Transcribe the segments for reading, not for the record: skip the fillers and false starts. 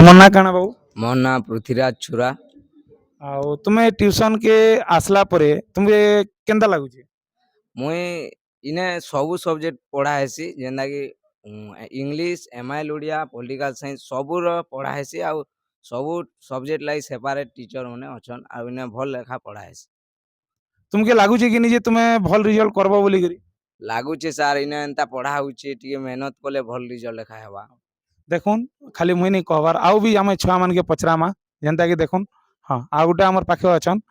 तुम ना काना बाबू मोर ना पृथ्वीराज छुरा। आउ तुमे ट्यूशन के आसला परे तुमके केंदा लागुची। मुई इने सबू सब्जेक्ट पढ़ा हेसी जेंदा कि English MIL Odia political science सबूर पढ़ा हेसी आउ सबू सब्जेक्ट लाई सेपरेट टीचर माने अछन आ इने भल लेखा पढ़ा हेसी। तुमके लागुची कि जे तुमे भल रिजल्ट करबो बोली करी। लागुचे सार इने एंता पढ़ा होउची टिके मेहनत कले भल रिजल्ट लेखा हेबा। देखुन खाली मुई नहीं कहबार आउ भी आमे छुआ मान के पचरामा जेंता कि देखुन। हां आ गुटे हमर पाखे अछन।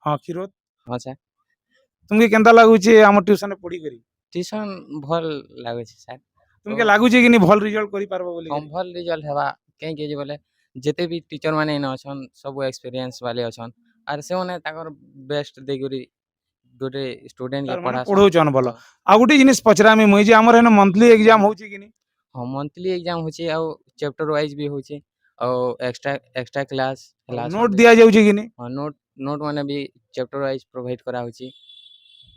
हां खिरोत हाँ सर तुमके केंदा लागुची हमर ट्यूशन में पढ़ी करी। ट्यूशन भल लागे सर तुमके लागुची कि भल रिजल्ट करी पारबो बोली हम करी। भल रिजल्ट हेबा कहीं के बोले जेते भी टीचर माने इन अछन सब एक्सपीरियंस वाले अछन आर से माने ताकर बेस्ट देगुरी गोटे स्टूडेंट के तार माने पढ़ासन। पढ़ौचन भल हाँ आ गुटे जिनिस पचरामी मुई जे हमर हेन मंथली एग्जाम होची कि नहीं। हाँ मंथली एग्जाम होचे और चैप्टर वाइज भी होचे और extra extra class class note दिया जाउची कि नहीं। हाँ नोट नोट माने भी चैप्टर वाइज प्रोवाइड करा होची।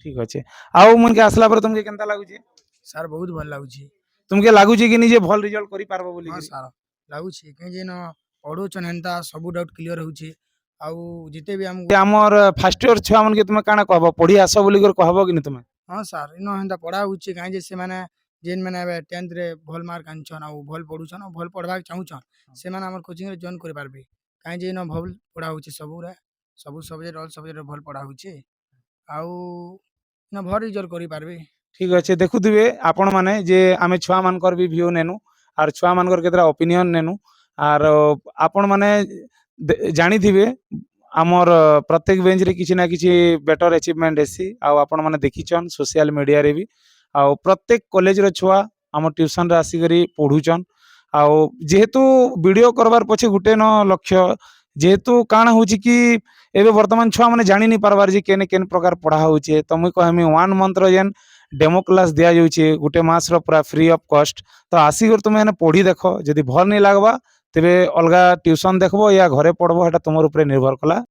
ठीक अच्छे आउ मन के आसला पर तुमके केंता लागुची। सार बहुत भल लाଗୁଛି। तुमके लागुची कि जे भल रिजल्ट करी पारबो बोली हाँ करी। सार लाଗୁଛି कहीं जे न पढ़ुछन हेंता सब डाउट क्लियर होଉଛି आउ जिते भी हम ये हमर फर्स्ट ईयर छुआ मन के तुमे काना कहबो पढ़ी आसो बोली कर कहबो कि नहीं तुमे। हाँ सार इन हेंता पढ़ा होଉଛି कहीं जे से माने जेन माने अब 10th रे भल मार्क आनछन आउ भल पढ़ुछन आउ भल पढ़बाक चाहुछन से माने हमर कोचिंग रे जॉइन करि पारबे कहीं जे न भल पढ़ा होଉଛି सब रे सब सब्जेक्ट ऑल सब्जेक्ट भल पढ़ा होଉଛି आउ न भल रिजल्ट करि पारबे। ठीक अच्छे देखुथिबे आपण माने जे आमे छुआ मानकर भी व्यू नेनु आर छुआ मानकर केतरा ओपिनियन नेनु आर आपण माने जानी थिबे आमर प्रत्येक बेंच रे किछि ना किछि बेटर अचीवमेंट हेसी आ आपण माने देखिछन सोशल मीडिया रे भी आ प्रत्येक कॉलेज रो छुआ आम ट्यूशन रे आसी करी पढुछन आ जेहेतु वीडियो करबार पछे गुटे न लक्ष्य जेहेतु काण होची कि एबे वर्तमान छुआ माने जानि नहीं पारबार जे केने केन प्रकार पढ़ा होचे तो मुई कहमी 1 मंथ रो जेन डेमो क्लास दिया जाउछे गुटे मास रो पूरा फ्री ऑफ कॉस्ट तो आसी तुम मैंने पढ़ी देख जदि भल नहीं लगवा तेरे अलग ट्यूशन देखबो या घरे पढ़बो एटा तुमर ऊपर निर्भर कला।